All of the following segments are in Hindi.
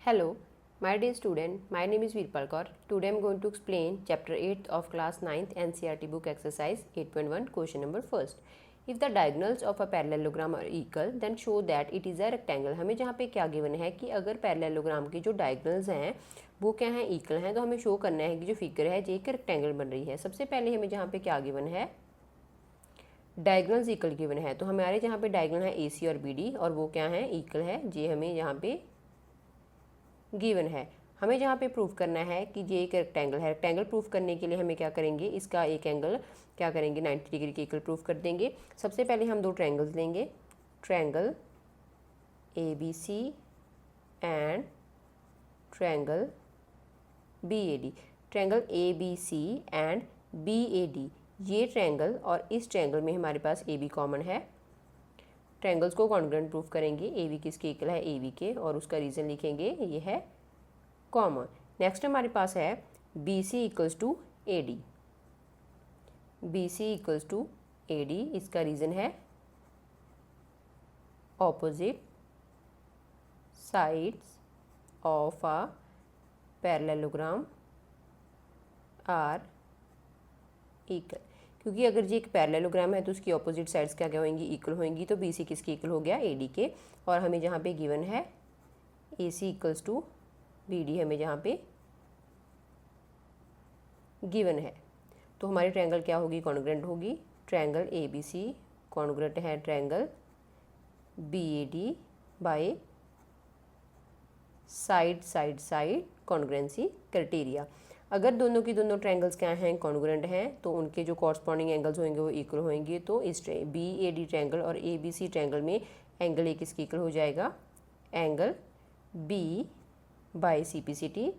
Hello, my dear student. My name is Virpal Kaur. Today I am going to explain chapter 8 of class 9th NCERT book exercise 8.1 question number first. If the diagonals of a parallelogram are equal, then show that it is a rectangle. हमें जहाँ पे क्या गिवन है कि अगर पैरेललोग्राम की जो डायगनल्स हैं वो क्या हैं, इक्वल हैं, तो हमें शो करना है कि जो फिगर है ये एक रेक्टेंगल बन रही है। सबसे पहले हमें जहाँ पे क्या गिवन है, डायगनल्स इक्वल गिवन है। तो हमारे जहाँ पे डायगनल है ए सी और बी डी और वो क्या है, इक्वल है, ये हमें यहाँ पे गिवन है। हमें जहाँ पे प्रूफ करना है कि ये एक रेक्टेंगल है। रेक्टेंगल प्रूफ करने के लिए हमें क्या करेंगे, इसका एक एंगल क्या करेंगे 90 डिग्री के इक्वल प्रूफ कर देंगे। सबसे पहले हम दो ट्रायंगल्स लेंगे, triangle A B C and triangle B A D. Triangle A B C and B A D, ये ट्रायंगल और इस ट्रायंगल में हमारे पास ए बी कॉमन है। ट्रायंगल्स को कॉन्ग्रुएंट प्रूफ करेंगे, ए बी किसके इक्वल है, ए बी के, और उसका रीज़न लिखेंगे ये है कॉमन। नेक्स्ट हमारे पास है B C equals to A D. B C equals to A D, इसका रीज़न है opposite sides of a parallelogram are equal. क्योंकि अगर ये एक पैरेललोग्राम है तो उसकी ऑपोजिट साइड्स क्या क्या होंगी, इक्वल होंगी। तो बी सी किसके इक्वल हो गया, ए डी के। और हमें जहाँ पे गिवन है A C equals to B D, हमें जहाँ पे गिवन है, तो हमारी ट्रायंगल क्या होगी, कॉन्ग्रुएंट होगी। Triangle A B C congruent है triangle B A D by side side side congruency criteria. अगर दोनों की दोनों ट्रायंगल्स क्या हैं, कॉन्ग्रुएंट हैं, तो उनके जो कॉरस्पॉन्डिंग एंगल्स होंगे वो इक्वल होंगे। तो इस बी ए डी ट्रायंगल और ए बी सी ट्रायंगल में एंगल ए किसकी इक्वल हो जाएगा, angle B by C P C T.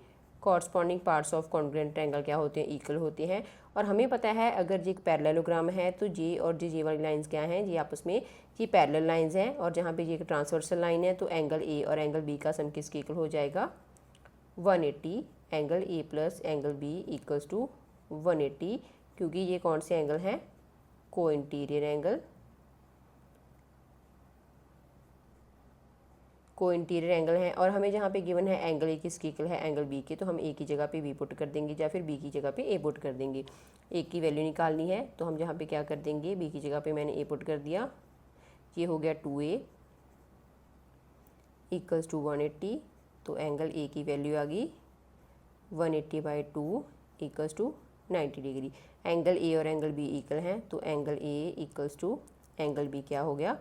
Corresponding parts of congruent triangle क्या होते हैं, इक्वल होते हैं। और हमें पता है अगर ये एक पैरेललोग्राम है तो जे और जे वाली लाइंस क्या हैं, ये आपस में ये पैरेलल लाइंस हैं। और जहाँ पे ये एक ट्रांसवर्सल लाइन है तो एंगल ए और एंगल बी का सम किसके इक्वल हो जाएगा, 180। Angle A plus angle B equals to 180, क्योंकि ये कौन से एंगल हैं, co-interior angle. Co-interior angle है। और हमें जहाँ पे गिवन है एंगल ए किसकी इक्वल है, एंगल बी के, तो हम ए की जगह पे बी पुट कर देंगे या फिर बी की जगह पे ए पुट कर देंगे। ए की वैल्यू निकालनी है तो हम जहाँ पे क्या कर देंगे, बी की जगह पे मैंने ए पुट कर दिया, ये हो गया 2a इक्वल्स टू 180। तो एंगल ए की वैल्यू आ गई 180/2 equals to 90 degree. Angle A और एंगल बी इक्वल हैं तो angle A equals to angle B क्या हो गया,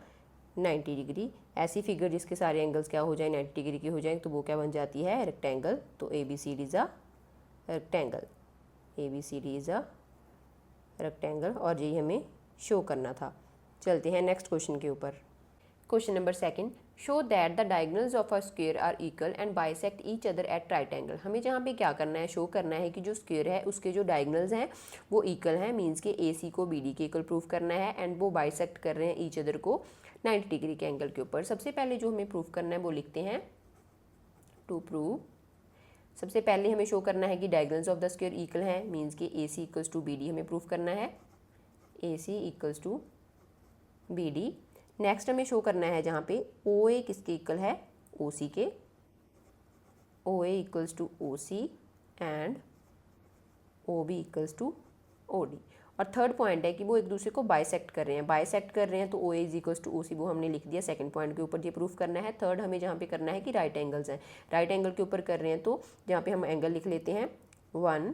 90 डिग्री। ऐसी फिगर जिसके सारे एंगल्स क्या हो जाए, 90 डिग्री की हो जाए, तो वो क्या बन जाती है, रेक्टेंगल। तो A B C D is a rectangle, A B C D is a rectangle, और यही हमें शो करना था। चलते हैं नेक्स्ट क्वेश्चन के ऊपर। Question number second, show that the diagonals of a square are equal and bisect each other at right angle. हमें जहाँ पे क्या करना है, शो करना है कि जो स्क्वायर है उसके जो डायगनल्स हैं वो इक्वल हैं, मीन्स के ए सी को बी डी के इक्वल प्रूफ करना है, एंड वो बाइसेक्ट कर रहे हैं ईच अदर को 90 डिग्री के एंगल के ऊपर। सबसे पहले जो हमें प्रूफ करना है वो लिखते हैं, टू प्रूव। सबसे पहले हमें शो करना है कि diagonals of the square equal हैं, मीन्स के A C equals to B D हमें प्रूफ करना है, A C equals to B D. Next हमें शो करना है जहाँ पे ओ ए किसके इक्वल है, ओ सी के, O A equals to O C and O B equals to O D. और थर्ड पॉइंट है कि वो एक दूसरे को बाइसेक्ट कर रहे हैं। बाइसेक्ट कर रहे हैं तो ओ A is equals to O सी, वो हमने लिख दिया सेकंड पॉइंट के ऊपर, ये प्रूफ करना है। थर्ड हमें जहाँ पे करना है कि राइट एंगल्स हैं, राइट एंगल के ऊपर कर रहे हैं, तो जहाँ पे हम एंगल लिख लेते हैं 1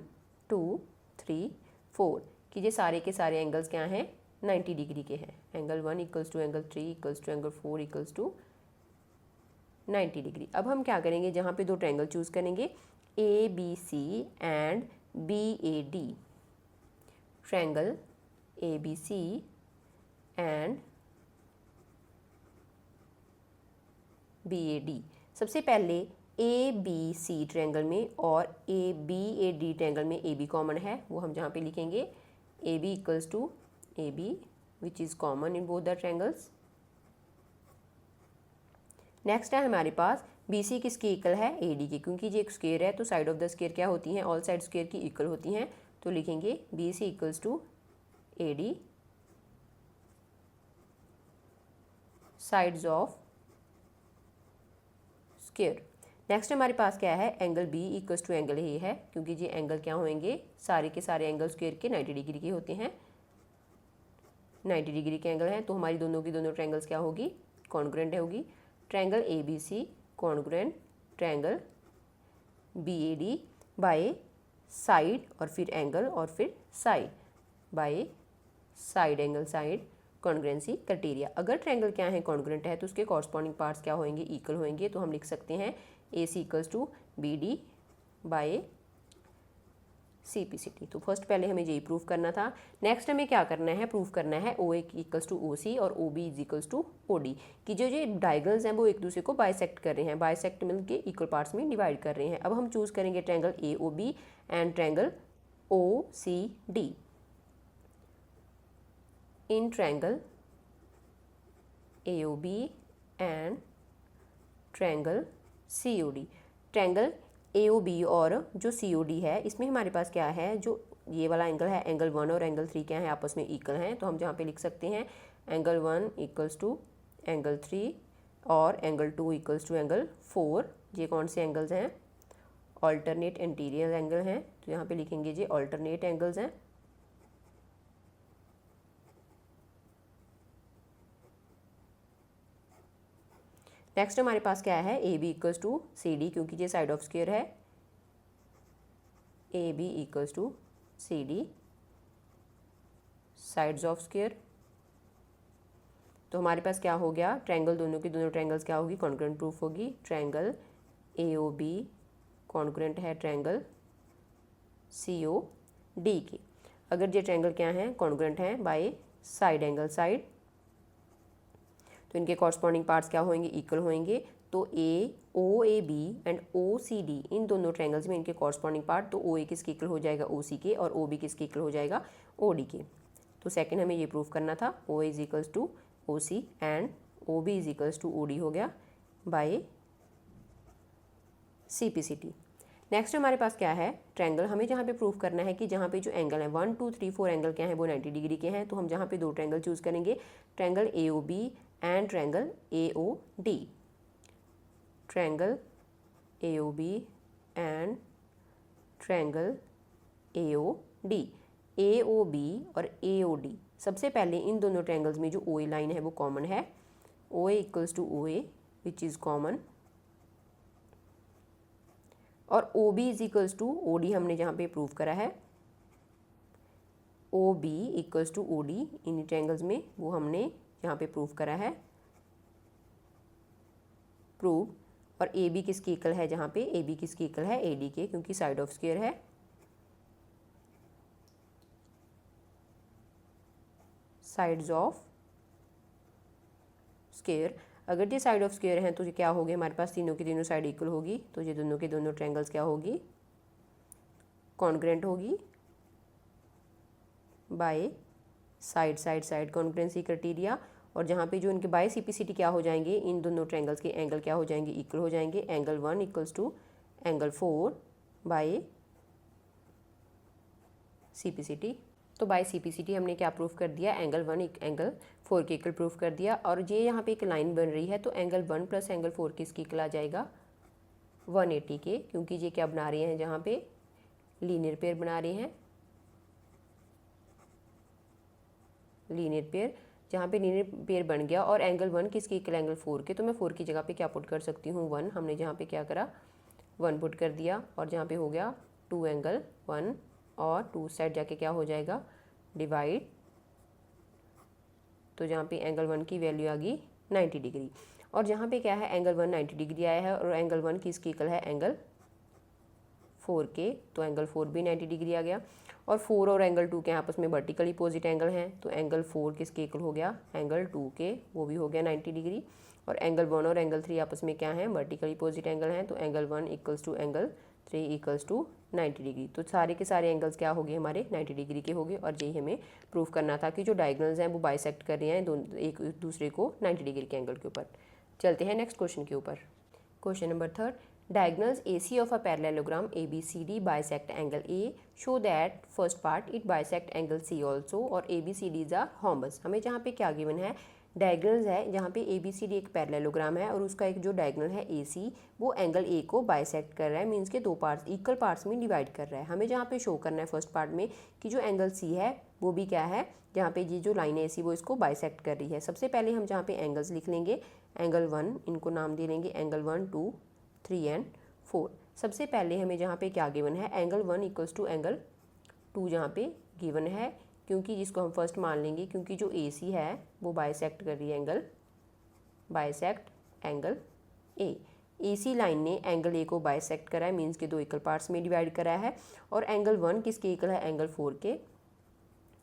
2 3 4, कि ये सारे के सारे एंगल्स क्या हैं, 90 डिग्री के हैं। Angle 1 equals to angle 3 equals to angle 4 equals to 90 degree. अब हम क्या करेंगे, जहाँ पे दो ट्रायंगल चूज करेंगे, A B C and B A D. Triangle A B C and B A D. सबसे पहले ए बी सी ट्रायंगल में और A B A D triangle में ए बी कॉमन है, वो हम जहाँ पे लिखेंगे A B equals to A B which is common in both the triangles. Next है हमारे पास बी सी किसकी इक्वल है, ए डी की, क्योंकि ये एक स्क्वायर है तो साइड ऑफ द स्क्वायर क्या होती हैं, ऑल साइड स्क्वायर की इक्वल होती हैं। तो लिखेंगे B C equals to A D sides of square. Next हमारे पास क्या है, angle B equals to angle A है, क्योंकि ये एंगल क्या होंगे, सारे के सारे एंगल स्क्वायर के 90 डिग्री के होते हैं, 90 डिग्री के एंगल हैं, तो हमारी दोनों की दोनों ट्रायंगल्स क्या होगी, कॉन्ग्रुएंट होगी। Triangle A B C congruent triangle B A D by side और फिर एंगल और फिर side by side angle side congruency criteria. अगर ट्रायंगल क्या है, कॉन्ग्रुएंट है, तो उसके कॉरस्पॉन्डिंग पार्ट्स क्या होंगे, इक्वल होंगे। तो हम लिख सकते हैं A C equals to B D by C P C T. तो फर्स्ट पहले हमें यही प्रूव करना था। नेक्स्ट हमें क्या करना है, प्रूव करना है O A equals to O C और O B is equals to O D कि जो ये डायगोनल्स हैं वो एक दूसरे को बाइसेक्ट कर रहे हैं, बाइसेक्ट मिल के इक्वल पार्ट्स में डिवाइड कर रहे हैं। अब हम चूज़ करेंगे triangle A O B and triangle O C D. इन triangle A O B and triangle C O D, triangle A O B और जो सी ओ डी है, इसमें हमारे पास क्या है, जो ये वाला एंगल है, एंगल 1 और एंगल 3 क्या है, आपस में इक्वल हैं। तो हम जहाँ पे लिख सकते हैं एंगल 1 इक्वल्स टू एंगल 3 और एंगल 2 इक्वल्स टू एंगल 4। ये कौन से एंगल्स हैं, ऑल्टरनेट इंटीरियर एंगल हैं, तो यहाँ पे लिखेंगे ये ऑल्टरनेट एंगल्स हैं। नेक्स्ट हमारे पास क्या है, A B equals to C D, क्योंकि ये साइड ऑफ स्क्वायर है, A B equals to C D sides of square. तो हमारे पास क्या हो गया, ट्रायंगल दोनों की दोनों ट्रायंगल्स क्या होगी, कॉन्ग्रुएंट प्रूफ होगी। Triangle A O B congruent है ट्रायंगल सी ओ डी की। अगर ये ट्रायंगल क्या है, कॉन्ग्रुएंट है बाय साइड एंगल साइड, तो इनके कॉरस्पॉन्डिंग पार्ट्स क्या होंगे, इक्वल होंगे। तो A O A B and O C D, इन दोनों ट्रायंगल्स में इनके कॉरस्पॉन्डिंग पार्ट, तो ओ ए किसके इक्वल हो जाएगा, ओ सी के, और ओ बी किसके इक्वल हो जाएगा, ओ डी के। तो सेकंड हमें ये प्रूव करना था, O A is equals to O C and O B is equals to O D हो गया by C P C T. Next हमारे पास क्या है, ट्रायंगल हमें जहाँ पे प्रूव करना है कि जहाँ पे जो एंगल है 1 2 3 4 एंगल क्या है, वो 90 डिग्री के हैं। तो हम जहाँ पे दो ट्रायंगल चूज़ करेंगे, triangle A O B and triangle A O D. Triangle A O B and triangle A O D. A O B और ए ओ डी, सबसे पहले इन दोनों ट्रायंगल्स में जो ओ ए लाइन है वो कॉमन है, O A equals to O A which is common, और O B is equals to O D हमने जहाँ पे प्रूव करा है, O B equals to O D इन ट्रायंगल्स में वो हमने यहाँ पे प्रूव करा है, प्रूव। और ए बी किसकी इक्वल है, जहाँ पे ए बी किसकी इक्वल है, ए डी के, क्योंकि साइड ऑफ स्क्वायर है, साइड्स ऑफ स्क्वायर। अगर ये साइड ऑफ स्क्वायर हैं तो ये क्या होगी, हमारे पास तीनों की तीनों साइड इक्वल होगी, तो ये दोनों के दोनों ट्रायंगल्स क्या होगी, कॉन्ग्रुएंट होगी by side side side congruency criteria. और जहाँ पे जो इनके by C P C T क्या हो जाएंगे, इन दोनों ट्रायंगल्स के एंगल क्या हो जाएंगे, इक्वल हो जाएंगे। Angle 1 equals to angle 4 by C P C T. तो by C P C T हमने क्या प्रूफ कर दिया, एंगल 1 एंगल 4 के इक्वल प्रूफ कर दिया। और ये यहाँ पे एक लाइन बन रही है, तो एंगल 1 प्लस एंगल 4 किसकी इक्वल आ जाएगा, 180 के, क्योंकि ये क्या बना रहे हैं, जहाँ पे लीनियर पेयर बना रहे हैं, लीनियर पेयर, जहाँ पे लीनियर पेयर बन गया। और एंगल 1 किसकी इक्वल, एंगल 4 के, तो मैं 4 की जगह पे क्या पुट कर सकती हूँ, 1। हमने जहाँ पे क्या करा, 1 पुट कर दिया, और जहाँ पे हो गया 2 एंगल 1, और 2 साइड जाके क्या हो जाएगा, डिवाइड। तो जहाँ पे एंगल 1 की वैल्यू आ गई 90 डिग्री, और जहाँ पे क्या है, एंगल 1 90 डिग्री आया है, और एंगल 1 किसकी इक्वल है, एंगल 4 के, तो एंगल 4 भी 90 डिग्री आ गया। और 4 और एंगल 2 के आपस में वर्टिकली अपोजिट एंगल हैं, तो एंगल 4 किसके इक्वल हो गया, एंगल 2 के, वो भी हो गया 90 डिग्री। और एंगल 1 और एंगल 3 आपस में क्या है, वर्टिकली अपोजिट एंगल हैं, तो angle 1 equals to angle 3 equals to 90 degree. तो सारे के सारे एंगल्स क्या हो गए, हमारे 90 डिग्री के हो गए। और यही हमें प्रूव करना था कि जो डायगोनल्स हैं वो बाइसेक्ट कर रहे हैं दोनों एक दूसरे को 90 डिग्री के एंगल के ऊपर। चलते हैं नेक्स्ट क्वेश्चन के ऊपर। Question number 3, diagonals AC of a parallelogram ABCD bisect angle A, show that first part it bisect angle C also, और ABCDs are rhombus। हमें जहाँ पे क्या गिवन है, डायगनल्स है जहाँ पे ए बी सी डी एक पैरेललोग्राम है और उसका एक जो डायगनल है ए सी वो एंगल ए को बाइसेक्ट कर रहा है, मीन्स के दो पार्ट्स इक्वल पार्ट्स में डिवाइड कर रहा है। हमें जहाँ पे शो करना है फर्स्ट पार्ट में कि जो एंगल सी है वो भी क्या है, जहाँ पे ये जो लाइन है ए सी वो इसको बाइसेक्ट कर रही है। सबसे पहले हम जहाँ पे एंगल्स लिख लेंगे, एंगल 1 इनको नाम दे लेंगे एंगल 1 2 3 एंड 4। सबसे पहले हमें जहाँ पे क्या गिवन है, एंगल 1 इक्वल्स टू एंगल 2 जहाँ पे गिवन है, क्योंकि जिसको हम फर्स्ट मान लेंगे क्योंकि जो ए सी है वो बाइसेक्ट कर रही है angle, bisect angle A C line ने एंगल ए को बाइसेक्ट करा है, मीन्स के दो इक्वल पार्ट्स में डिवाइड करा है। और एंगल 1 किसके इक्वल है, एंगल 4 के।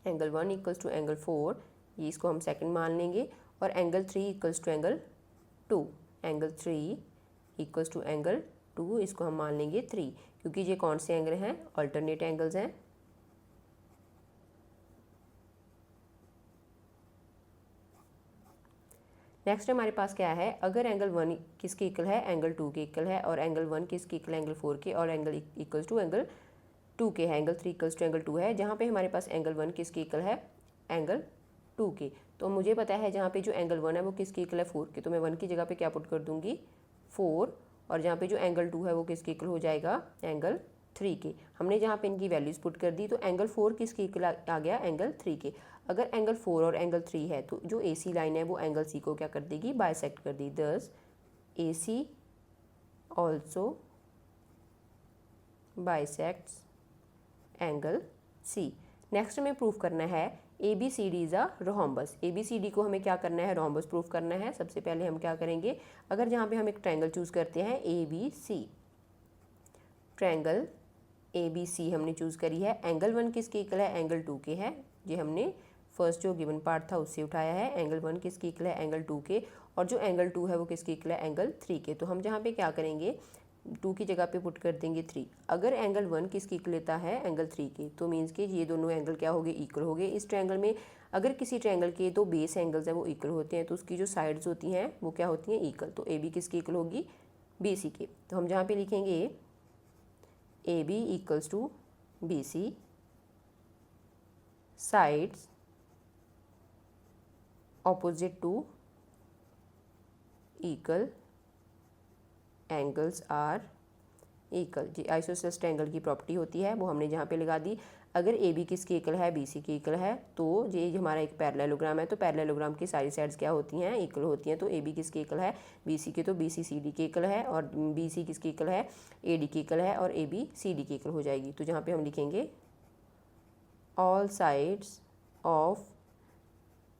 एंगल 1 इक्वल्स टू एंगल 4, ये इसको हम सेकंड मान लेंगे। और angle 3 equals to angle 2, angle 3 equals to angle 2, इसको हम मान लेंगे 3, क्योंकि ये कौन से एंगल हैं, अल्टरनेट एंगल्स हैं। नेक्स्ट हमारे पास क्या है, अगर एंगल 1 किसके इक्वल है, एंगल 2 के इक्वल है, और एंगल 1 किसके इक्वल है, एंगल 4 के, और एंगल इक्वल्स टू एंगल 2 के है, एंगल 3 इक्वल्स टू एंगल 2 है, जहाँ पे हमारे पास एंगल 1 किसके इक्वल है, एंगल 2 के। तो मुझे पता है जहाँ पे जो एंगल 1 है वो किसके इक्वल है, 4 के, तो मैं 1 की जगह पे क्या पुट कर दूँगी, 4। और जहाँ पे जो एंगल 2 है वो किसके इक्वल हो जाएगा, एंगल 3 के। हमने जहाँ पे इनकी वैल्यूज़ पुट कर दी तो एंगल 4 किसके इक्वल आ गया, एंगल 3 के। अगर एंगल 4 और एंगल 3 है तो जो ए सी लाइन है वो एंगल सी को क्या कर देगी, बाइसेक्ट कर दी। This A C also bisects angle C. Next हमें प्रूफ करना है A B C D is a rhombus. A B C D को हमें क्या करना है, रोहम्बस प्रूफ करना है। सबसे पहले हम क्या करेंगे, अगर जहाँ पे हम एक ट्रायंगल चूज़ करते हैं A B C, triangle A B C हमने चूज़ करी है, एंगल 1 किसके इक्वल है, एंगल 2 के है। ये हमने फर्स्ट जो गिवन पार्ट था उससे उठाया है। एंगल 1 किसके इक्वल है, एंगल 2 के, और जो एंगल 2 है वो किसके इक्वल है, एंगल 3 के। तो हम जहाँ पे क्या करेंगे, 2 की जगह पे पुट कर देंगे 3। अगर एंगल 1 किसकी इक्वल लेता है, एंगल 3 के, तो मीन्स के ये दोनों एंगल क्या हो गए, इक्वल हो गए। इस ट्रायंगल में अगर किसी ट्रायंगल के दो बेस एंगल्स हैं वो इक्वल होते हैं तो उसकी जो साइड्स होती हैं वो क्या होती हैं, इक्वल। तो ए बी किसकी इक्वल होगी, बी सी के। तो हम जहाँ पे लिखेंगे A B equals to B C, sides opposite to equal, angles are equal. जी आइसोसेलेस ट्रायंगल की प्रॉपर्टी होती है वो हमने जहाँ पे लगा दी। अगर ए बी किसके इक्वल है, बी सी के इक्वल है, तो ये हमारा एक पैरेललोग्राम है, तो पैरेललोग्राम की सारी साइड्स क्या होती हैं, इक्वल होती हैं। तो ए बी किसके इक्वल है, बी सी के, तो बी सी सी डी के इक्वल है, और बी सी किसके इक्वल है, ए डी के इक्वल है, और ए बी सी डी के इक्वल हो जाएगी। तो जहाँ पे हम लिखेंगे all sides of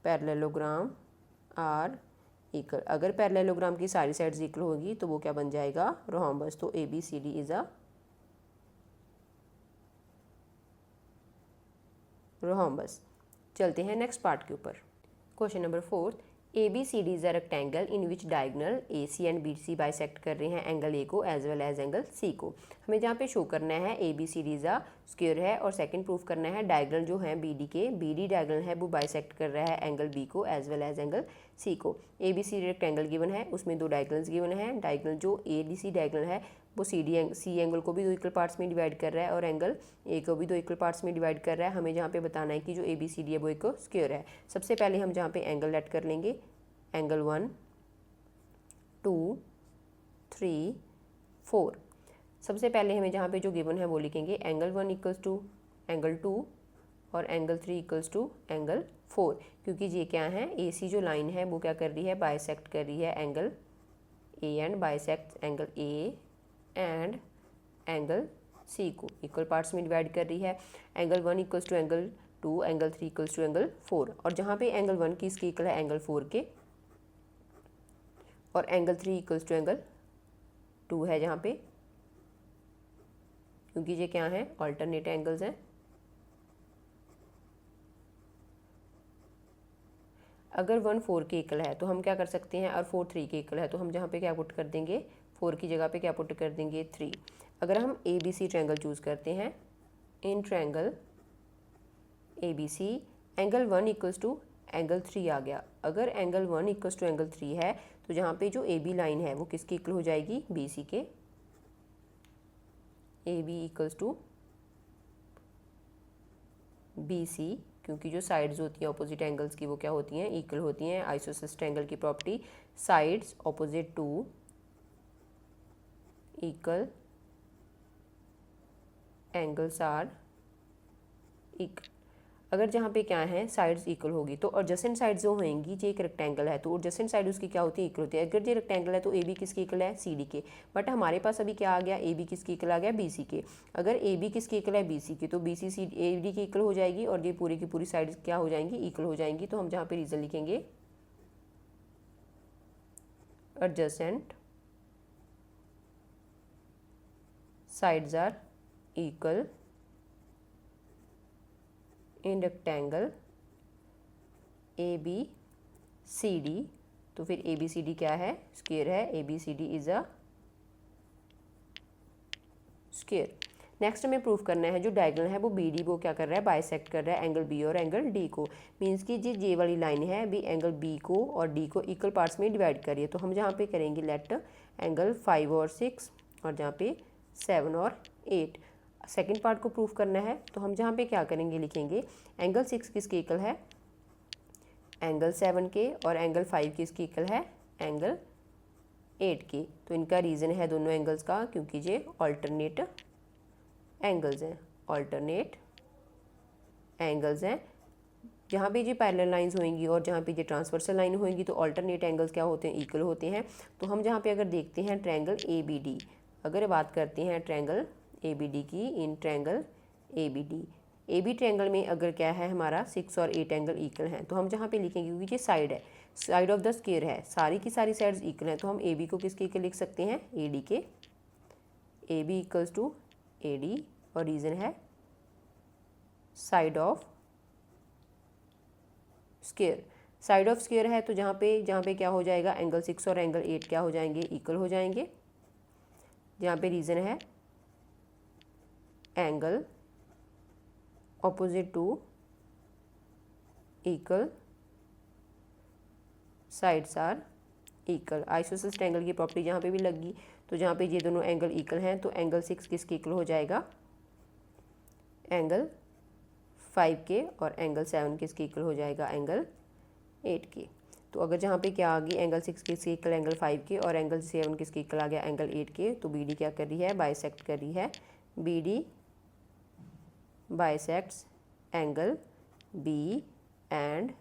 parallelogram are equal. अगर पैरेललोग्राम की सारी साइड्स इक्वल होगी तो वो क्या बन जाएगा, रोहम्बस। तो A B C D is a rhombus. चलते हैं नेक्स्ट पार्ट के ऊपर। Question number 4, A B C D is a rectangle in which diagonal A C and B C bisect कर रहे हैं एंगल ए को as well as angle C को। हमें जहाँ पे शो करना है A B C D is a square है, और सेकंड प्रूफ करना है डायगनल जो है बी डी के, बी डी डायगनल है वो बाइसेक्ट कर रहा है एंगल बी को as well as angle C को। A B C rectangle given है, उसमें दो डायगनल्स गिवन है। डायगनल जो ए डी सी डायगनल है वो सी एंगल को भी दो इक्वल पार्ट्स में डिवाइड कर रहा है और एंगल ए को भी दो इक्वल पार्ट्स में डिवाइड कर रहा है। हमें जहाँ पे बताना है कि जो ए बी सी डी है वो एक स्क्वायर है। सबसे पहले हम जहाँ पे एंगल लेट कर लेंगे, एंगल 1 2 3 4। सबसे पहले हमें जहाँ पे जो गिवन है वो लिखेंगे एंगल 1 इक्वल्स टू एंगल 2 और एंगल 3 इक्वल्स टू एंगल 4, क्योंकि ये क्या है, ए सी जो लाइन है वो क्या कर रही है, बाइसेक्ट कर रही है angle A and bisect angle A and angle C को इक्वल पार्ट्स में डिवाइड कर रही है। Angle 1 equals to angle 2, angle 3 equals to angle 4, और जहाँ पे एंगल 1 की इसकी इक्वल है एंगल 4 के, और एंगल 3 इक्वल्स टू एंगल 2 है जहाँ पे, क्योंकि ये क्या है, अल्टरनेट एंगल्स हैं। अगर 1 4 के इक्वल है तो हम क्या कर सकते हैं, और 4 3 के इक्वल है तो हम जहाँ पे क्या पुट कर देंगे, 4 की जगह पे क्या पुट कर देंगे 3। अगर हम A B C triangle choose करते हैं, in triangle A B C angle 1 equals to angle 3 आ गया। अगर एंगल 1 इक्वल्स टू एंगल 3 है तो जहाँ पे जो ए बी लाइन है वो किसकी इक्वल हो जाएगी, बी सी के। A B equals to B C, क्योंकि जो साइड्स होती हैं ऑपोजिट एंगल्स की वो क्या होती हैं, इक्वल होती हैं। आइसोसेलेस ट्रायंगल की property, sides opposite to equal angles are equal. अगर जहाँ पे क्या है साइड्स इक्वल होगी तो एडजेसेंट साइड्स जो होंगी, जो एक रेक्टेंगल है तो एडजेसेंट साइड उसकी क्या होती है, इक्वल होती है। अगर ये रेक्टेंगल है तो ए बी किसकी इक्वल है, सी डी के। बट हमारे पास अभी क्या आ गया, ए बी किसकी इक्वल आ गया, बी सी के। अगर ए बी किसकी इक्वल है, बी सी के, तो B C C A D की इक्वल हो जाएगी और ये पूरी की पूरी साइड क्या हो जाएंगी, इक्वल हो जाएंगी। तो हम जहाँ पे रीजन लिखेंगे adjacent sides are equal in rectangle A B C D. तो फिर ए बी सी डी क्या है, स्क्वायर है। A B C D is a square. Next हमें प्रूफ करना है जो डायगोनल है वो बी डी वो क्या कर रहा है, बाइसेक्ट कर रहा है एंगल बी और एंगल डी को। मीन्स कि जी ये वाली लाइन है अभी एंगल बी को और डी को इक्वल पार्ट्स में डिवाइड करिए। तो हम जहाँ पे करेंगे लेट एंगल 5 और 6 और जहाँ पे 7 और 8 सेकेंड पार्ट को प्रूफ करना है। तो हम जहाँ पे क्या करेंगे, लिखेंगे एंगल 6 किसके इक्वल है, एंगल 7 के, और एंगल 5 किसकी इक्वल है, एंगल 8 के। तो इनका रीज़न है दोनों एंगल्स का क्योंकि ये ऑल्टरनेट एंगल्स हैं, ऑल्टरनेट एंगल्स हैं। जहाँ पे ये पैरेलल लाइंस होंगी और जहाँ पे ये ट्रांसवर्सल लाइन होंगी तो ऑल्टरनेट एंगल्स क्या होते हैं, इक्वल होते हैं। तो हम जहाँ पे अगर देखते हैं ट्रायंगल ए बी डी, अगर बात करते हैं ट्रायंगल ए बी डी की, in triangle A B D, A B triangle में अगर क्या है हमारा 6 और 8 एंगल इक्वल हैं तो हम जहाँ पे लिखेंगे क्योंकि ये साइड है, साइड ऑफ द स्क्वायर है, सारी की सारी साइड्स इक्वल हैं तो हम ए बी को किसके इक्वल लिख सकते हैं, ए डी के। A B equals to A D और रीज़न है side of square. Side of square है तो जहाँ पे क्या हो जाएगा, एंगल 6 और एंगल 8 क्या हो जाएंगे, इक्वल हो जाएंगे। जहाँ पे रीज़न है angle opposite to equal sides are equal. Isosceles triangle की प्रॉपर्टी जहाँ पे भी लगी तो जहाँ पे ये दोनों एंगल इक्वल हैं तो एंगल 6 किसके इक्वल हो जाएगा, एंगल 5 के, और एंगल 7 किसके इक्वल हो जाएगा, एंगल 8 के। तो अगर जहाँ पे क्या आ गई एंगल 6 किसके इक्वल एंगल 5 के और एंगल 7 किसके इक्वल आ गया, एंगल 8 के, तो बी डी क्या कर रही है, बाइसेक्ट कर रही है। B D bisects angle B and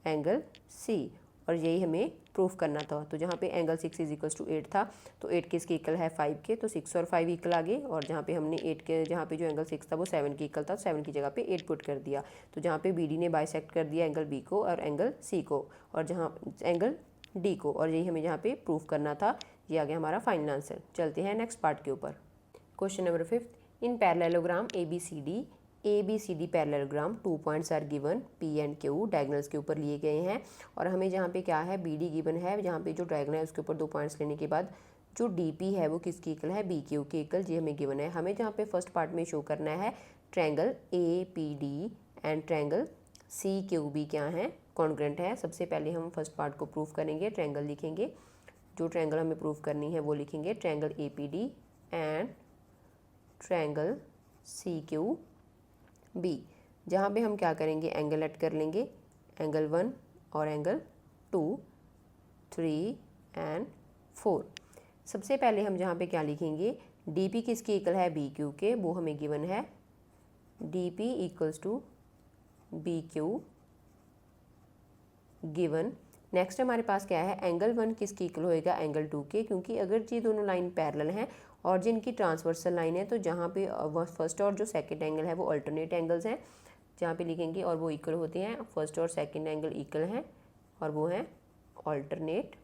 angle C, और यही हमें प्रूफ करना था। तो जहाँ पे एंगल 6 इज इक्वल्स टू 8 था तो 8 किसके इक्वल है, 5 के, तो 6 और 5 इक्वल आ गए। और जहाँ पे हमने 8 के, जहाँ पे जो एंगल 6 था वो 7 के इक्वल था, 7 की जगह पे 8 पुट कर दिया। तो जहाँ पे बी डी ने बाइसेक्ट कर दिया एंगल बी को और एंगल सी को और जहाँ एंगल डी को, और यही हमें यहाँ पे प्रूफ करना था। ये आ गया हमारा फाइनल आंसर। चलते हैं नेक्स्ट पार्ट के ऊपर। Question number 5, in parallelogram A B C D parallelogram 2 points are given P and Q, diagonals के ऊपर लिए गए हैं और हमें जहाँ पे क्या है बी डी गिवन है, जहाँ पे जो डायगोनल है उसके ऊपर 2 पॉइंट्स लेने के बाद जो डी पी है वो किसकी इक्वल है, बी क्यू के इक्वल, ये हमें गिवन है। हमें जहाँ पे फर्स्ट पार्ट में शो करना है triangle A P D and triangle C Q B क्या है, कॉन्ग्रुएंट है। सबसे पहले हम फर्स्ट पार्ट को प्रूफ करेंगे, ट्रायंगल लिखेंगे, जो ट्रायंगल हमें प्रूफ करनी है वो लिखेंगे triangle A P D and triangle C Q B. जहाँ पे हम क्या करेंगे, एंगल ऐड कर लेंगे, एंगल 1 और एंगल 2, 3 एंड 4। सबसे पहले हम जहाँ पे क्या लिखेंगे, डी पी किसकी इक्वल है, बी क्यू के, वो हमें गिवन है D P equals to B Q given. Next हमारे पास क्या है, एंगल 1 किसकी इक्वल होएगा, एंगल 2 के, क्योंकि अगर ये दोनों लाइन पैरेलल हैं और जिनकी ट्रांसवर्सल लाइन है तो जहाँ पे फर्स्ट और जो सेकंड एंगल है वो अल्टरनेट एंगल्स हैं, जहाँ पे लिखेंगे और वो इक्वल होते हैं। फर्स्ट और सेकंड एंगल इक्वल हैं और वो हैं अल्टरनेट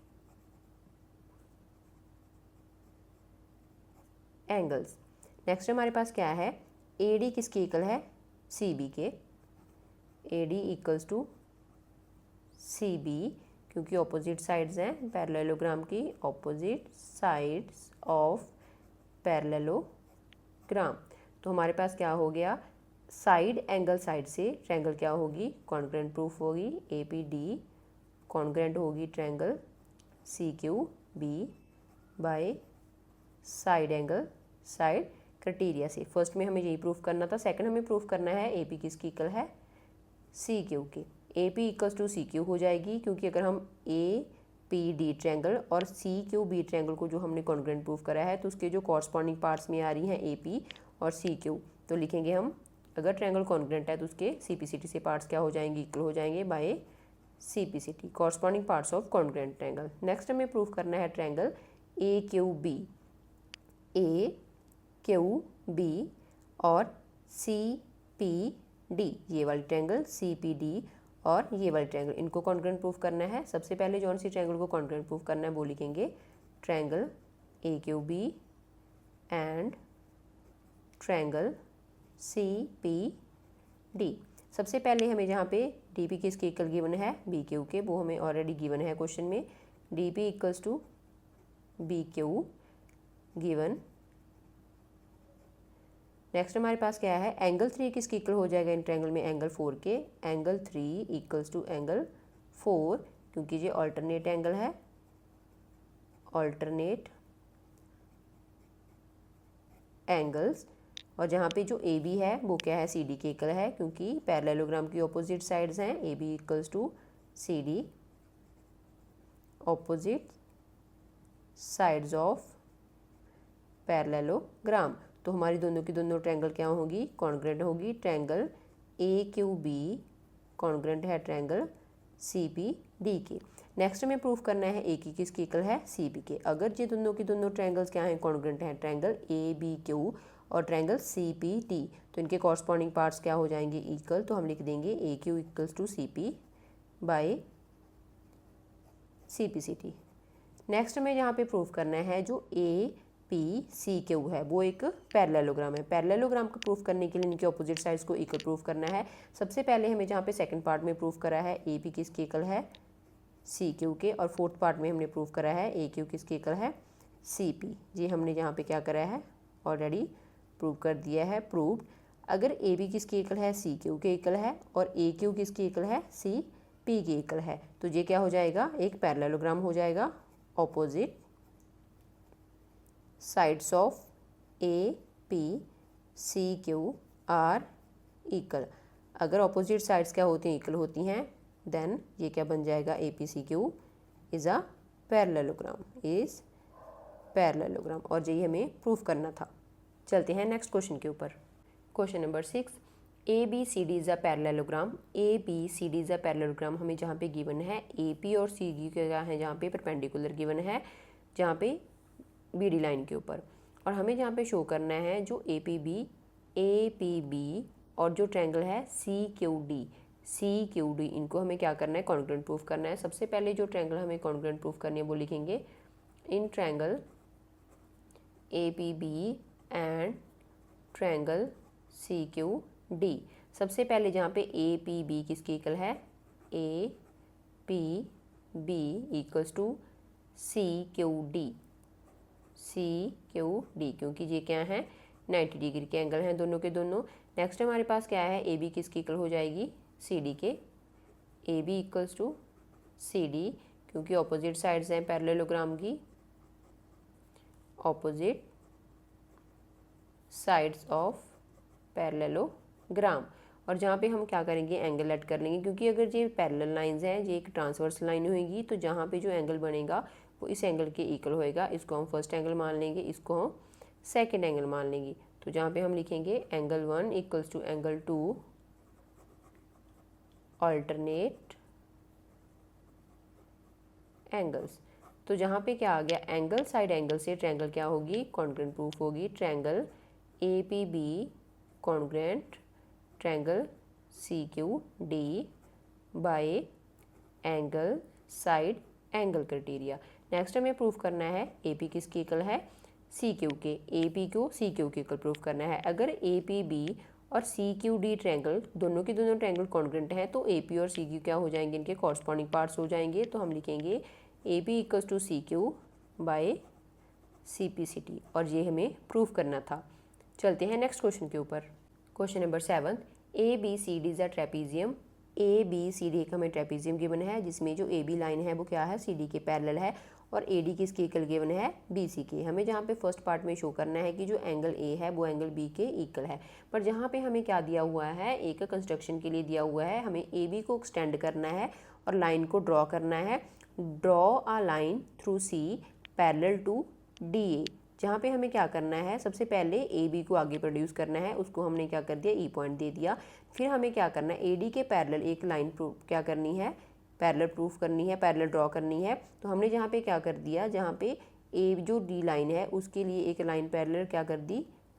एंगल्स। नेक्स्ट हमारे पास क्या है, ए डी किसकी इक्वल है, सी बी के, A D equals to C B, क्योंकि ऑपोजिट साइड्स हैं पैरेललोग्राम की, ऑपोजिट साइड्स ऑफ पैरेललोग्राम। तो हमारे पास क्या हो गया, साइड एंगल साइड से ट्रायंगल क्या होगी, कॉन्ग्रुएंट प्रूफ होगी, ए पी डी कॉन्ग्रुएंट होगी triangle C Q B by side angle criteria से। फर्स्ट में हमें यही प्रूफ करना था, सेकंड हमें प्रूफ करना है ए पी किसकी इक्वल है, सी क्यू के। A P equals to C Q हो जाएगी, क्योंकि अगर हम ए पी डी ट्रायंगल और सी क्यू बी ट्रायंगल को जो हमने कॉन्ग्रुएंट प्रूव करा है तो उसके जो कॉरस्पॉन्डिंग पार्ट्स में आ रही हैं ए पी और सी क्यू, तो लिखेंगे हम अगर ट्रायंगल कॉन्ग्रुएंट है तो उसके सी पी सी टी से पार्ट्स क्या हो जाएंगे, इक्वल हो जाएंगे by C P C T, corresponding parts of congruent triangle. Next हमें प्रूव करना है triangle A Q B, A Q B और सी पी डी, ये वाली ट्रायंगल सी पी डी और ये वाली ट्रायंगल, इनको कॉन्ग्रुएंट प्रूफ करना है। सबसे पहले जौन सी ट्रायंगल को कॉन्ग्रुएंट प्रूफ करना है वो लिखेंगे triangle A Q B and triangle C P D. सबसे पहले हमें जहाँ पे डी पी किसके इक्वल गिवन है, बी क्यू के, वो हमें ऑलरेडी गिवन है क्वेश्चन में, D P equals to B Q given. Next हमारे पास क्या है, एंगल 3 किसके इक्वल हो जाएगा इन ट्रायंगल में, एंगल 4 के, एंगल 3 इक्वल्स टू एंगल 4, क्योंकि ये ऑल्टरनेट एंगल है, ऑल्टरनेट एंगल्स। और जहाँ पे जो ए बी है वो क्या है, सी डी के इक्वल है, क्योंकि पैरेललोग्राम की ऑपोजिट साइड्स हैं, A B equals to C D, opposite sides of parallelogram. तो हमारी दोनों की दोनों ट्रायंगल क्या होगी, कॉन्ग्रुएंट होगी। Triangle A Q B congruent है ट्रायंगल सी पी डी के। नेक्स्ट हमें प्रूफ करना है ए की किसकी इक्वल है, सी बी के। अगर ये दोनों की दोनों ट्रायंगल्स क्या हैं, कॉन्ग्रुएंट हैं, ट्रायंगल ए बी क्यू और ट्रायंगल सी पी डी, तो इनके कॉरस्पॉन्डिंग पार्ट्स क्या हो जाएंगे, इक्वल। तो हम लिख देंगे A Q equals to C P by C P C T. Next हमें यहाँ पे प्रूफ करना है जो ए पी सी क्यू है वो एक पैरेललोग्राम है। पैरेललोग्राम को प्रूफ करने के लिए इनके ऑपोजिट साइड्स को इक्वल प्रूफ करना है। सबसे पहले हमें जहाँ पे सेकंड पार्ट में प्रूफ करा है ए पी किसके इक्वल है, सी क्यू के, और फोर्थ पार्ट में हमने प्रूफ करा है ए क्यू किसके इक्वल है, सी पी। ये हमने यहाँ पे क्या करा है, ऑलरेडी प्रूव कर दिया है, प्रूव्ड। अगर ए बी किसके इक्वल है, सी क्यू के इक्वल है, और ए क्यू किसके इक्वल है, सी पी के इक्वल है, तो ये क्या हो जाएगा, एक पैरेललोग्राम हो जाएगा। Opposite sides of A P C Q are equal. अगर ऑपोजिट साइड्स क्या होती हैं, इक्वल होती हैं, देन ये क्या बन जाएगा, A P C Q is a parallelogram, is parallelogram. और यही हमें प्रूफ करना था। चलते हैं नेक्स्ट क्वेश्चन के ऊपर। Question number 6, A B C D is a parallelogram. A B C D is a parallelogram हमें जहाँ पे गिवन है, ए पी और सी डी क्या है, जहाँ पे परपेंडिकुलर गिवन है, जहाँ पे बी डी लाइन के ऊपर, और हमें जहाँ पे शो करना है जो ए पी बी और जो ट्रायंगल है सी क्यू डी, इनको हमें क्या करना है, कॉन्ग्रुएंट प्रूफ करना है। सबसे पहले जो ट्रायंगल हमें कॉन्ग्रुएंट प्रूफ करनी है वो लिखेंगे in triangle A P B and triangle C Q D. सबसे पहले जहाँ पे ए पी बी किसकी इक्वल है, A P B equals to C Q D, क्योंकि ये क्या है, 90 डिग्री के एंगल हैं दोनों के दोनों। नेक्स्ट हमारे पास क्या है, ए बी किसकी इक्वल हो जाएगी, सी डी के, A B equals to C D, क्योंकि ऑपोजिट साइड्स हैं पैरेललोग्राम की, ऑपोजिट साइड्स ऑफ पैरेललोग्राम। और जहाँ पे हम क्या करेंगे, एंगल ऐड कर लेंगे, क्योंकि अगर ये पैरेलल लाइंस हैं, ये एक ट्रांसवर्स लाइन होगी, तो जहाँ पे जो एंगल बनेगा वो इस एंगल के इक्वल होएगा। इसको हम फर्स्ट एंगल मान लेंगे, इसको हम सेकंड एंगल मान लेंगे। तो जहाँ पे हम लिखेंगे angle 1 equals to angle 2 alternate angles. तो जहाँ पे क्या आ गया, एंगल साइड एंगल से ट्रायंगल क्या होगी, कॉन्ग्रुएंट प्रूफ होगी। Triangle A P B congruent triangle C Q D by angle side angle criteria. Next हमें प्रूफ करना है ए पी किसकी इक्वल है, सी क्यू के, ए पी को सी क्यू के इक्वल प्रूफ करना है। अगर ए पी बी और सी क्यू डी ट्रायंगल दोनों के दोनों ट्रायंगल कॉन्ग्रुएंट हैं, तो ए पी और सी क्यू क्या हो जाएंगे, इनके कॉरस्पॉन्डिंग पार्ट्स हो जाएंगे। तो हम लिखेंगे A P equals to C Q by C P C T, और ये हमें प्रूफ करना था। चलते हैं नेक्स्ट क्वेश्चन के ऊपर। Question number 7, A B C D is a trapezium. A B C D एक हमें ट्रेपीजियम गिवन है, जिसमें जो ए बी लाइन है वो क्या है, सी डी के पैरेलल है, और ए डी किसके इक्वल गिवन है, बी सी के। हमें जहाँ पे फर्स्ट पार्ट में शो करना है कि जो एंगल ए है वो एंगल बी के इक्वल है, पर जहाँ पे हमें क्या दिया हुआ है, एक कंस्ट्रक्शन के लिए दिया हुआ है, हमें ए बी को एक्सटेंड करना है और लाइन को ड्रॉ करना है। Draw a line through C parallel to D A, जहाँ पे हमें क्या करना है, सबसे पहले ए बी को आगे प्रोड्यूस करना है, उसको हमने क्या कर दिया, ई पॉइंट दे दिया। फिर हमें क्या करना है, ए डी के पैरेलल एक लाइन क्या करनी है, पैरेलल प्रूफ करनी है, पैरेलल ड्रॉ करनी है। तो हमने जहाँ पे क्या कर दिया, जहाँ पे ए जो डी लाइन है उसके लिए एक लाइन पैरेलल क्या कर दी,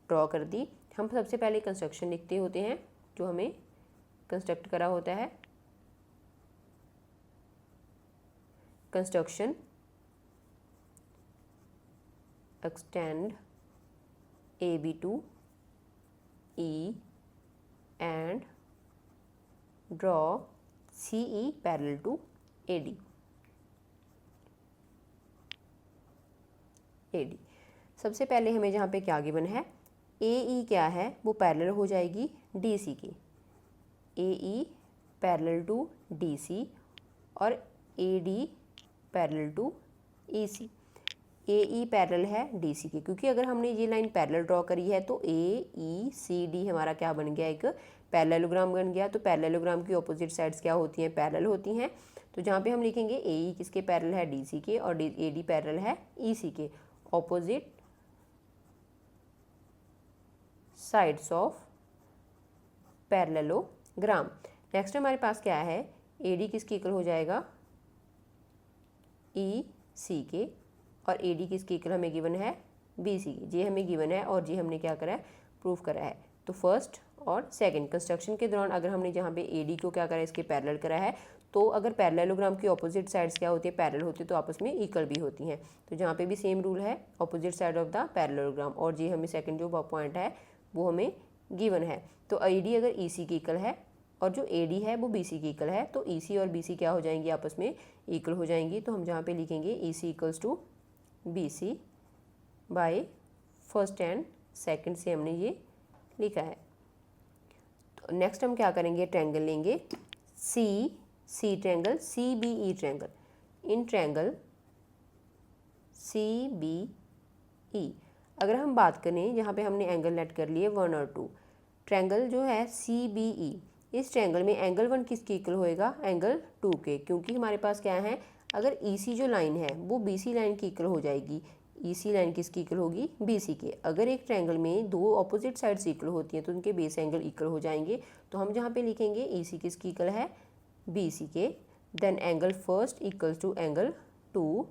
ड्रॉ कर दी। हम सबसे पहले कंस्ट्रक्शन लिखते होते हैं जो हमें कंस्ट्रक्ट करा होता है, construction extend AB to E and draw CE parallel to AD। सबसे पहले हमें जहाँ पे क्या गिवन है, AE क्या है, वो पैरेलल हो जाएगी DC के, AE पैरेलल टू DC और AD parallel to EC। AE parallel है DC के, क्योंकि अगर हमने ये लाइन पैरेलल ड्रॉ करी है तो AECD हमारा क्या बन गया, एक पैरेललोग्राम बन गया। तो पैरेललोग्राम की ऑपोजिट साइड्स क्या होती हैं, पैरेलल होती हैं। तो जहाँ पे हम लिखेंगे AE किसके पैरेलल है, DC के, और AD पैरेलल है EC के, opposite sides of parallelogram. Next हमारे पास क्या है, AD किसके इक्वल हो जाएगा, EC के, और AD किसके इक्वल हमें गिवन है, BC। ये हमें गिवन है और ये हमने क्या करा है, प्रूफ करा है। तो फर्स्ट और सेकंड कंस्ट्रक्शन के दौरान अगर हमने जहाँ पे AD को क्या करा है, इसके पैरेलल करा है, तो अगर पैरेललोग्राम की ऑपोजिट साइड्स क्या होती है, पैरेलल होती है, तो आपस में इक्वल भी होती हैं। तो जहाँ पे भी सेम रूल है, opposite side of the parallelogram. और ये हमें सेकंड जो पॉइंट है वो हमें गिवन है। तो AD अगर EC की इक्वल है और जो AD है वो BC की इक्वल है, तो EC और BC क्या हो जाएंगी, आपस में इक्वल हो जाएंगी। तो हम जहाँ पे लिखेंगे EC equals to BC by first and second से हमने ये लिखा है। तो नेक्स्ट हम क्या करेंगे, ट्रायंगल लेंगे C triangle, CBE triangle. In triangle CBE अगर हम बात करें, यहाँ पे हमने एंगल लेट कर लिए 1 और 2। ट्रायंगल जो है CBE, इस ट्रायंगल में एंगल 1 किसके इक्वल होएगा, एंगल 2 के, क्योंकि हमारे पास क्या है, अगर EC जो लाइन है वो BC लाइन की इक्वल हो जाएगी, EC लाइन किसकी इक्वल होगी, BC के। अगर एक ट्रायंगल में दो ऑपोजिट साइड्स इक्वल होती हैं तो उनके बेस एंगल इक्वल हो जाएंगे। तो हम जहाँ पे लिखेंगे EC किसकी इक्वल है, BC के, then angle first equals to angle 2।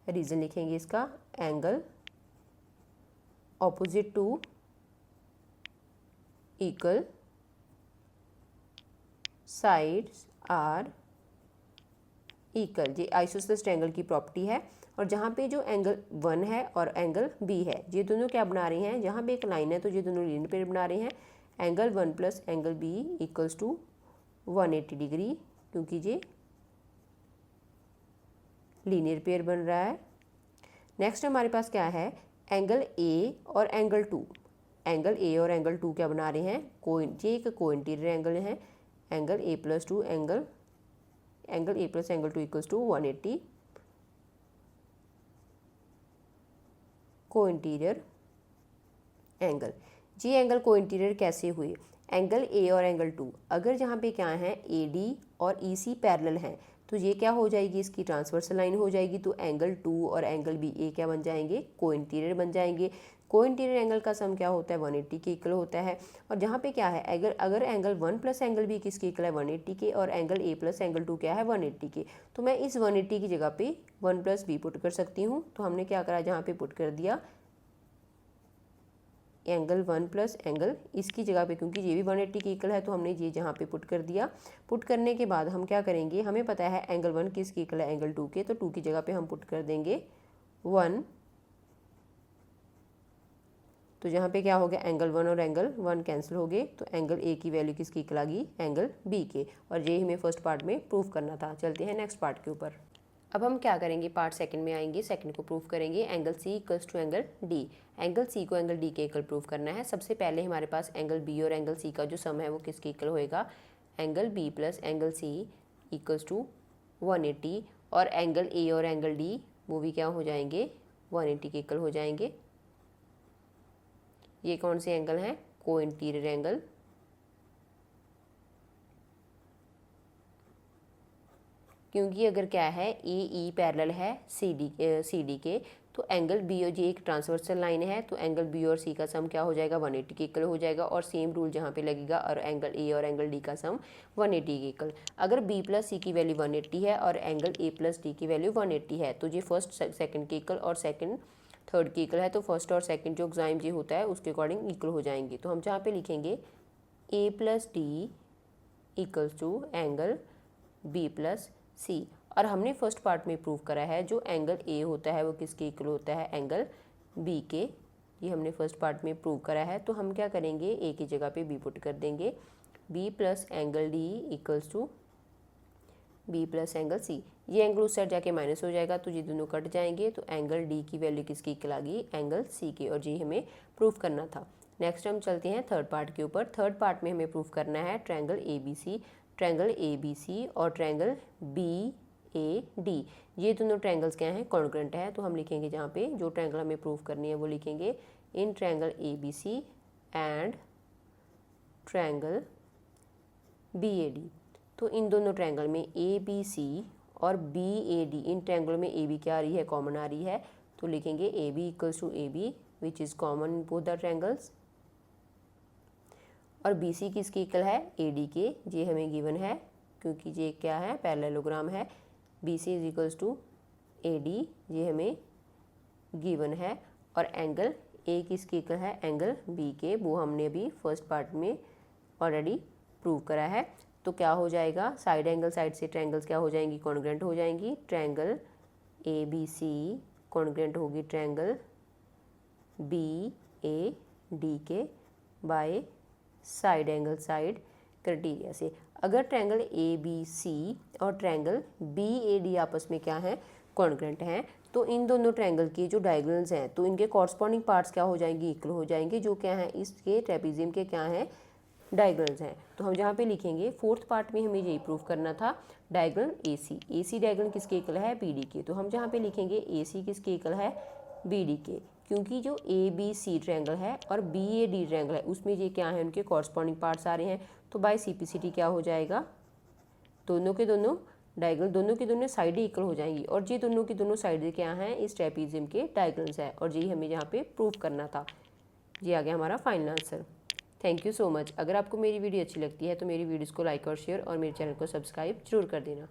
Reason लिखेंगे इसका, angle opposite to equal sides are equal. ये आइसोसेलेस ट्रायंगल की प्रॉपर्टी है। और जहाँ पे जो एंगल 1 है और एंगल B है, ये दोनों क्या बना रहे हैं, जहाँ पे एक लाइन है तो ये दोनों लीनियर पेयर बना रहे हैं। Angle 1 plus angle B equals to 180 degree, क्योंकि ये लीनियर पेयर बन रहा है। नेक्स्ट हमारे पास क्या है, एंगल A और एंगल 2। एंगल A और एंगल 2 क्या बना रहे हैं, ये एक कोइंटीरियर एंगल है। Angle A plus 2 angle A plus angle 2 equals to 180 cointerior angle. ये एंगल कोइंटीरियर कैसे हुए, एंगल A और एंगल 2 अगर जहाँ पे क्या है AD और EC पैरेलल हैं तो ये क्या हो जाएगी, इसकी ट्रांसवर्सल लाइन हो जाएगी। तो एंगल 2 और एंगल BA क्या बन जाएंगे, कोइंटीरियर बन जाएंगे। कोइंटीरियर एंगल का सम क्या होता है, 180 के इक्वल होता है। और जहाँ पे क्या है, अगर एंगल 1 प्लस एंगल B किसके इक्वल है, 180 के, और एंगल A प्लस एंगल 2 क्या है, 180 के, तो मैं इस 180 की जगह पे 1 प्लस B पुट कर सकती हूँ। तो हमने क्या करा, जहाँ पे पुट कर दिया एंगल 1 प्लस एंगल, इसकी जगह पे क्योंकि ये भी 180 की इक्वल है तो हमने ये जहाँ पे पुट कर दिया। पुट करने के बाद हम क्या करेंगे, हमें पता है एंगल 1 किसकी इक्वल है, एंगल 2 के, तो 2 की जगह पे हम पुट कर देंगे 1। तो जहाँ पे क्या हो गया, एंगल 1 और एंगल 1 कैंसिल हो गए, तो एंगल A की वैल्यू किसकी इक्वल आ गई, एंगल B के। और ये हमें फर्स्ट पार्ट में प्रूफ करना था। चलते हैं नेक्स्ट पार्ट के ऊपर। अब हम क्या करेंगे, पार्ट सेकंड में आएंगे, सेकंड को प्रूफ करेंगे। Angle C equals to angle D। Angle C को एंगल D के इक्वल प्रूफ करना है। सबसे पहले हमारे पास एंगल B और एंगल C का जो सम है वो किसके इक्वल होएगा, angle B plus angle C equals to 180, और एंगल A और एंगल D वो भी क्या हो जाएंगे, 180 के इक्वल हो जाएंगे। ये कौन से एंगल हैं, को इंटीरियर एंगल, क्योंकि अगर क्या है ए ई पैरेलल है सी डी के, तो एंगल बी और जी एक ट्रांसवर्सल लाइन है, तो एंगल बी और सी का सम क्या हो जाएगा, 180 के इक्वल हो जाएगा। और सेम रूल जहाँ पे लगेगा, और एंगल ए और एंगल डी का सम 180 के इक्वल। अगर बी प्लस सी की वैल्यू 180 है और एंगल ए प्लस डी की वैल्यू 180 है, तो ये फर्स्ट सेकंड के इक्वल और सेकंड थर्ड के इक्वल है, तो फर्स्ट और सेकंड जो एग्जाम जी होता है उसके अकॉर्डिंग इक्वल हो जाएंगे। तो हम जहाँ पे लिखेंगे A plus D equals to angle B plus C. और हमने फर्स्ट पार्ट में प्रूव करा है जो एंगल ए होता है वो किसके इक्वल होता है, एंगल बी के। ये हमने फर्स्ट पार्ट में प्रूव करा है। तो हम क्या करेंगे, ए की जगह पे बी पुट कर देंगे, B plus angle D equals to B plus angle C. ये एंगल उस साइड जाके माइनस हो जाएगा, तो ये दोनों कट जाएंगे, तो एंगल डी की वैल्यू किसकी इक्वल आ गई, एंगल सी के। और ये हमें प्रूव करना था। नेक्स्ट हम चलते हैं थर्ड पार्ट के ऊपर। थर्ड पार्ट में हमें प्रूव करना है triangle A B C. Triangle A B C और ट्रायंगल बी ए डी, ये दोनों ट्रायंगल्स क्या हैं, कॉन्ग्रुएंट है। तो हम लिखेंगे जहाँ पे जो ट्रायंगल हमें प्रूव करनी है वो लिखेंगे in triangle A B C and triangle B A D. तो इन दोनों ट्रायंगल में ए बी सी और बी ए डी, इन ट्रायंगल में ए बी क्या आ रही है, कॉमन आ रही है, तो लिखेंगे A B equals to A B which is common in both the triangles. और बी सी किसकी इक्वल है, ए डी के, ये हमें गिवन है क्योंकि ये क्या है, पैरेललोग्राम है। B C is equals to A D, ये हमें गिवन है। और एंगल ए किसकी इक्वल है, एंगल बी के, वो हमने अभी फर्स्ट पार्ट में ऑलरेडी प्रूव करा है। तो क्या हो जाएगा, साइड एंगल साइड से ट्रायंगल्स क्या हो जाएंगी, कॉन्ग्रुएंट हो जाएंगी। Triangle A B C congruent होगी ट्रायंगल बी ए डी के by side angle side criteria से। अगर ट्रायंगल ए बी सी और ट्रायंगल बी ए डी आपस में क्या है, कॉन्ग्रुएंट हैं, तो इन दोनों ट्रायंगल की जो डायगोनल्स हैं तो इनके कॉरस्पॉन्डिंग पार्ट्स क्या हो जाएंगी, इक्वल हो जाएंगे, जो क्या हैं इसके ट्रेपेजियम के क्या हैं, डायगोनल्स हैं। तो हम जहाँ पे लिखेंगे फोर्थ पार्ट में हमें यही प्रूव करना था, डायगोनल ए सी डायगोनल किसके इक्वल है, बी डी के। तो हम जहाँ पे लिखेंगे ए सी किसके इक्वल है, बी डी के, क्योंकि जो ए बी सी ट्रायंगल है और बी ए डी ट्रायंगल है उसमें ये क्या है, उनके कॉरस्पॉन्डिंग पार्ट्स आ रहे हैं। तो बाय सिंपलिसिटी क्या हो जाएगा, दोनों के दोनों डायगोनल, दोनों की दोनों साइडें इक्वल हो जाएंगी। और ये दोनों की दोनों साइडें क्या हैं, इस ट्रेपेजियम के डायगोनल्स है। और यही हमें यहाँ पे प्रूव करना था। ये आ गया हमारा final answer. Thank you so much. अगर आपको मेरी वीडियो अच्छी लगती है तो मेरी वीडियोज़ को लाइक और शेयर और मेरे चैनल को सब्सक्राइब जरूर कर देना।